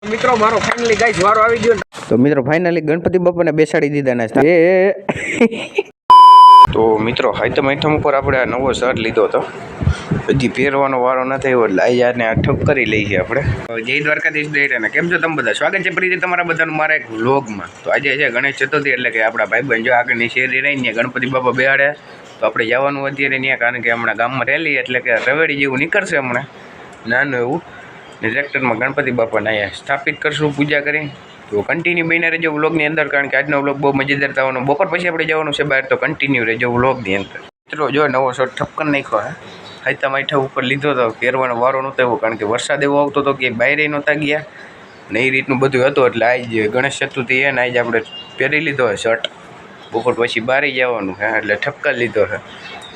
મિત્રો મારો finally guys વારો આવી ગયો તો મિત્રો ફાઇનલી ગણપતિ બાપાને બેસાડી દીધા ને તો મિત્રો હાઈતમ આઈટમ ઉપર આપણે આ નવો શર્ટ લીધો હતો, હજી પહેરવાનો વારો ન થયો એટલે આજે આને આ ઠપ કરી લઈએ આપણે. જય દ્વારકાધીશ ડેટ અને કેમ છો તમે બધા? સ્વાગત છે ફરીથી તમારા બધાનું મારા એક વ્લોગમાં. તો આજે છે ગણેશ ચતુર્થી એટલે કે આપણા ભાઈબંધ જો આગળની શેરી રહીને ગણપતિ બાપા બેહાડે તો આપણે જવાનું અત્યારે ત્યાં, કારણ કે હમણાં ગામમાં રેલી એટલે કે રવેડી જેવું નીકળશે હમણાં નાનું એવું ને ટ્રેક્ટરમાં ગણપતિ બાપાને અહીંયા સ્થાપિત કરશું પૂજા કરી. તો કન્ટિન્યુ બહીને રહેજો વ્લોગની અંદર, કારણ કે આજનો વ્લોગ બહુ મજેદાર થવાનો. બપોર પછી આપણે જવાનું છે બહાર, તો કન્ટિન્યુ રહેજો વ્લોગની અંદર. મિત્રો જો નવો શર્ટ ઠપકર નાખ્યો હે, હાઈતા માઈઠા ઉપર લીધો હતો, પહેરવાનો વારો નહોતો એવો, કારણ કે વરસાદ એવો આવતો હતો કે બહાર નહોતા ગયા ને એ રીતનું બધું હતું. એટલે આજે ગણેશ ચતુર્થી છે ને આજે આપણે પહેરી લીધો હોય શર્ટ, બપોર પછી બહાર જવાનું છે એટલે ઠપકાર લીધો છે.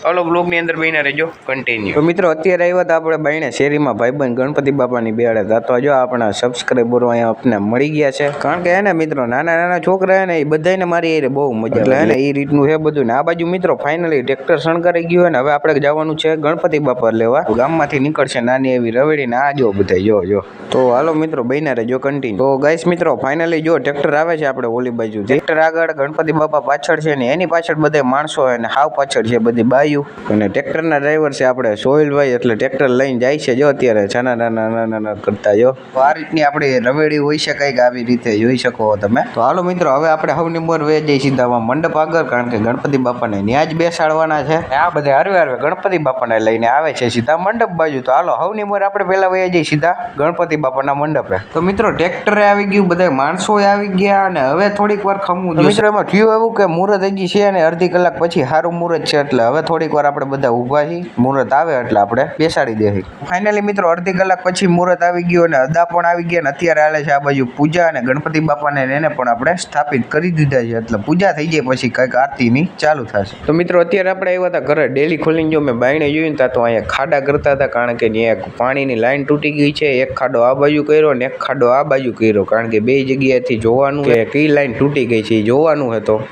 ચાલો બ્લોગની અંદર બહીને રહેજો કન્ટિન્યુ. તો મિત્રો અત્યારે આવ્યા હતા આપણે બાયણે શેરીમાં ભાઈબંધ ગણપતિ બાપાની બેહાડે હતા. તો જો આપણા સબસ્ક્રાઈબરો અહીંયા આપને મળી ગયા છે, કારણ કે એને મિત્રો નાના નાના છોકરા હે ને એ બધાને મારી એ બહુ મજા એટલે હે ને એ રીતનું છે બધું. ને આ બાજુ મિત્રો ફાઇનલી ટ્રેક્ટર શણગારી ગયું ને હવે આપણે જવાનું છે ગણપતિ બાપા લેવા. ગામમાંથી નીકળશે નાની એવી રવેડી ને આ જો બધા જો. તો હાલો મિત્રો બહીને રહેજો કન્ટિન્યુ. તો ગાઈસ મિત્રો ફાઇનલી જો ટ્રેક્ટર આવે છે આપણે ઓલી બાજુ, ટ્રેક્ટર આગળ ગણપતિ બાપા પાછળ છે ને એની પાછળ બધા માણસો અને હાવ પાછળ છે બધી બાયું. અને ટ્રેક્ટરના ડ્રાઈવર છે આપણે સોહિલભાઈ, એટલે ટ્રેક્ટર લઈને જાય છે જો અત્યારે નાના નાના કરતા જો. તો આ રીતની આપણી રવેડી હોય છે કંઈક આવી રીતે જોઈ શકો તમે. તો હાલો મિત્રો હવે આપણે હવની મોર વે જઈ સીધા મંડપ આગળ, કારણ કે ગણપતિ બાપાને ત્યાં જ બેસાડવાના છે. આ બધા હરવે ગણપતિ બાપાને લઈને આવે છે સીધા મંડપ બાજુ. તો હાલો હવની મોર આપણે પહેલા વયા જઈ સીધા ગણપતિ બાપાના મંડપે. તો મિત્રો ટ્રેક્ટરે આવી ગયું, બધા માણસો આવી ગયા અને હવે થોડીક વાર ખમવું. મિત્રો એમાં થયું એવું કે મુહૂર્ત હજી છે ને અડધી કલાક પછી સારું મુહૂર્ત છે, એટલે હવે થોડીક વાર આપણે બધા ઊભા છીએ, મુહૂર્ત આવે એટલે આપણે બેસાડી દે. ફાઇનલી મિત્રો અડધી કલાક પછી મુહૂર્ત આવી ગયું અને અદા પણ આવી ગયા ને અત્યારે હાલે છે આ બાજુ પૂજા, અને ગણપતિ બાપાને એને પણ આપણે સ્થાપિત કરી દીધા છે, એટલે પૂજા થઈ જાય પછી કંઈક આરતીની ચાલુ થશે. તો મિત્રો અત્યારે આપણે આવ્યા હતા ઘરે ડેલી ખોલીને જો મેં બાયણે જોયું ને તો અહીંયા ખાડા કરતા હતા, કારણ કે ત્યાં પાણીની લાઈન તૂટી ગઈ છે. એક ખાડો આ બાજુ કર્યો ને એક ખાડો આ બાજુ કર્યો, કારણ કે બે જગ્યાએથી જોવાનું કે કઈ લાઈન તૂટી ગઈ છે એ જોવાનું હતું.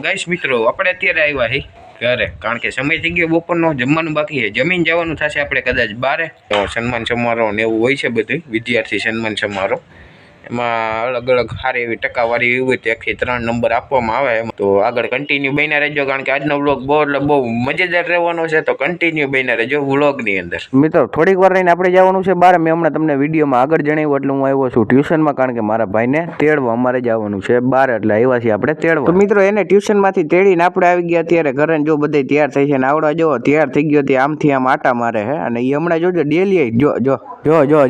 ગાઈસ મિત્રો આપણે અત્યારે આવ્યા છે ઘરે, કારણ કે સમય થઈ ગયો બપોરનો, જમવાનું બાકી છે, જમીન જવાનું થશે આપણે કદાચ બારે. સન્માન સમારોહ ને એવું હોય છે બધું, વિદ્યાર્થી સન્માન સમારોહ, એમાં અલગ અલગ સારી એવી ટકાવારી એવી હોય તો 1 થી 3 નંબર આપવામાં આવે. તો આગળ કન્ટિન્યુ બહીને રહેજો, કારણ કે આજનો વ્લોગ બહુ મજેદાર રહેવાનો છે, તો કન્ટિન્યુ બહીને રહેજો વ્લોગની અંદર. મિત્રો થોડીક વાર રહીને આપણે જવાનું છે બહાર. મેં હમણાં તમને વિડીયોમાં આગળ જણાવ્યું એટલે હું આવ્યો છું ટ્યુશનમાં, કારણ કે મારા ભાઈને તેડવા અમારે જવાનું છે બહાર, એટલે આવ્યા છીએ આપણે તેડવા. તો મિત્રો એને ટ્યુશનમાંથી તેડીને આપણે આવી ગયા અત્યારે ઘરે. જો બધા તૈયાર થઈ છે ને આવડા જો તૈયાર થઈ ગયો તે આમથી આમ આટા મારે છે, અને એ હમણાં જોજો ડેલી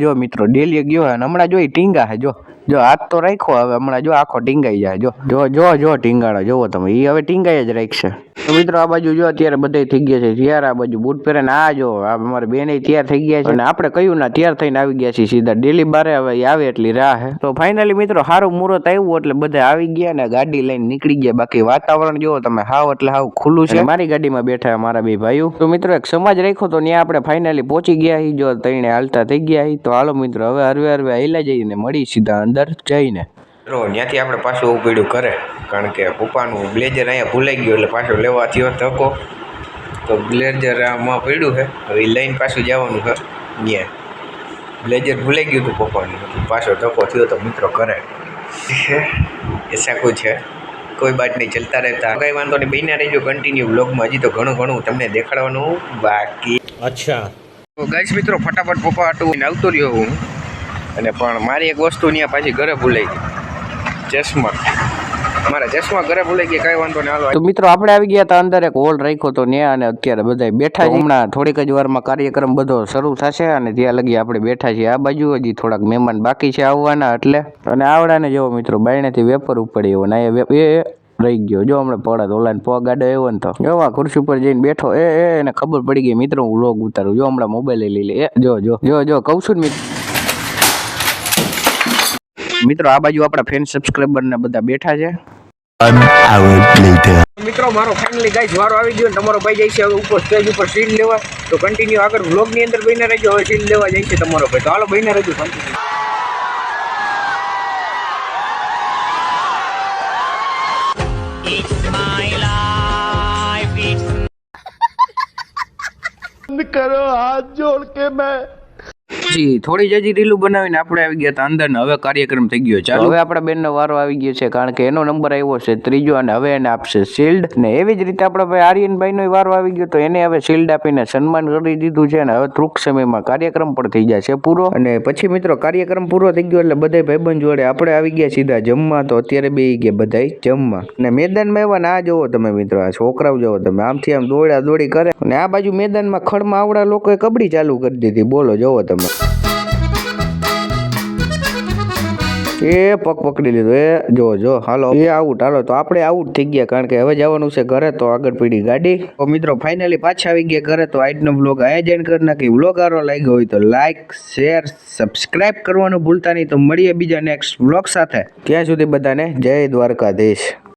જો મિત્રો ડેલી ગયો અને હમણાં જો ટીંગા છે જો હાથ તો રાખ્યો, હવે હમણાં જો આખો ટીંગાઈ જાય જો ટીંગાળો જોવો તમે, એ હવે ટીંગાઈ જ રાખશે. તો મિત્રો આ બાજુ જો અત્યારે બધા થઈ ગયા છે તૈયાર, આ બાજુ બૂટ પહેરે ને આ જો અમારે બેન તૈયાર થઈ ગયા છે, અને આપણે કહ્યું ના તૈયાર થઈને આવી ગયા છીએ સીધા ડેલી બારે. હવે આવે એટલી રાહ હે. તો ફાઇનલી મિત્રો સારું મુહૂર્ત આવ્યું એટલે બધા આવી ગયા ને ગાડી લઈને નીકળી ગયા. બાકી વાતાવરણ જોવો તમે હાવ એટલે હાવ ખુલ્લું છે. મારી ગાડીમાં બેઠા મારા બે ભાઈઓ. તો મિત્રો એક સમાજ રાખ્યો તો ત્યાં આપણે ફાઇનલી પહોંચી ગયા જો તઈને હાલતા થઈ ગયા. તો હાલો મિત્રો હવે હરવે હાઈલા જઈને મળી સીધા અંદર જઈને. ત્યાંથી આપણે પાછું એવું પડ્યું ઘરે, કારણ કે પપ્પાનું બ્લેઝર અહીંયા ભૂલાઈ ગયું એટલે પાછો લેવા થયો ધક્કો. તો બ્લેઝર આમાં પડ્યું છે, હવે એ લઈને પાછું જવાનું છે ત્યાં. બ્લેઝર ભૂલાઈ ગયું હતું પપ્પાનું, પાછો ધક્કો થયો તો મિત્રો ઘરે એસા કુછ છે, કોઈ બાત નહીં, ચલતા રહેતા. કંઈ વાંધો નહીં, બહીને રહેજો કન્ટિન્યુ બ્લોગમાં. હજી તો ઘણું તમને દેખાડવાનું બાકી. અચ્છા તો ગાઈસ મિત્રો ફટાફટ પપ્પા આટું આવતો રહ્યો હું, અને પણ મારી એક વસ્તુ ત્યાં પાછી ઘરે ભૂલાઈ ગઈ, ચશ્મા. મારા ચશ્મા ઘરે ભૂલાઈ ગયા, કઈ વાંધો નહીં હાલો. તો મિત્રો આપણે આવી ગયા હતા અંદર, એક હોલ રાખ્યો તો ત્યાં, અને અત્યારે બધા બેઠા છે. હમણાં થોડીક જ વારમાં કાર્યક્રમ બધો શરૂ થશે, અને ત્યાં લગી આપણે બેઠા છીએ આ બાજુ. હજી થોડાક મહેમાન બાકી છે આવવાના એટલે. અને આવડાને જોવો મિત્રો બાયણેથી વેપર ઉપડી એવો ને એ રહી ગયો જો હમણાં પડત ઓલાને પગ આડો આવ્યો ને તો જો આ ખુરશી ઉપર જઈને બેઠો એને ખબર પડી ગઈ મિત્રો હું વ્લોગ ઉતારું. જો હમણાં મોબાઈલ લઈ લે જો કહું છું ને મિત્રો આ બાજુ આપણા ફેન સબસ્ક્રાઇબર ને બધા બેઠા છે. મિત્રો મારો ફાઇનલી ગાઈસ વારો આવી ગયો ને તમારો ભાઈ જાય છે હવે ઉપર સ્ટેજ ઉપર સીટ લેવા. તો કન્ટિન્યુ આગળ વ્લોગની અંદર બહીને રહેજો. હવે સીટ લેવા જાય છે તમારો ભાઈ, તો હાલો બહીને રહેજો કન્ટિન્યુ. करो हाथ जोड़ के मैं પછી થોડી જ હજી રીલું બનાવીને આપણે આવી ગયા હતા અંદર ને હવે કાર્યક્રમ થઈ ગયો ચાલો. હવે આપણા બેનનો વારો આવી ગયો છે કારણ કે એનો નંબર આવ્યો છે ત્રીજો અને હવે એને આપશે શિલ્ડ ને એવી જ રીતે આપણા ભાઈ આર્યનભાઈનો વારો આવી ગયો તો એને હવે શિલ્ડ આપીને સન્માન કરી દીધું છે અને હવે ટૂંક સમયમાં કાર્યક્રમ પણ થઈ જશે પૂરો. અને પછી મિત્રો કાર્યક્રમ પૂરો થઈ ગયો એટલે બધા ભાઈબંધ જોડે આપણે આવી ગયા સીધા જમવા. તો અત્યારે બેસી ગયા બધા જમવા અને મેદાનમાં એવા ના જોવો તમે મિત્રો, આ છોકરાઓ જોવો તમે આમથી આમ દોડા દોડી કરે અને આ બાજુ મેદાનમાં ખડમાં આવડા લોકોએ કબડ્ડી ચાલુ કરી દીધી. બોલો જોવો તમે, એ પગ પકડી લીધો એ જો હાલો એ આઉટ. હાલો તો આપણે આઉટ થઈ ગયા કારણ કે હવે જવાનું છે ઘરે. તો આગળ પડી ગાડી. તો મિત્રો ફાઇનલી પાછા આવી ગયા ઘરે. તો આજનો વ્લોગ આયોજન કરી નાખી. વ્લોગ સારો લાગ્યો હોય તો લાઈક શેર સબસ્ક્રાઇબ કરવાનું ભૂલતા નહીં. તો મળીએ બીજા નેક્સ્ટ વ્લોગ સાથે. ત્યાં સુધી બધાને જય દ્વારકાધીશ.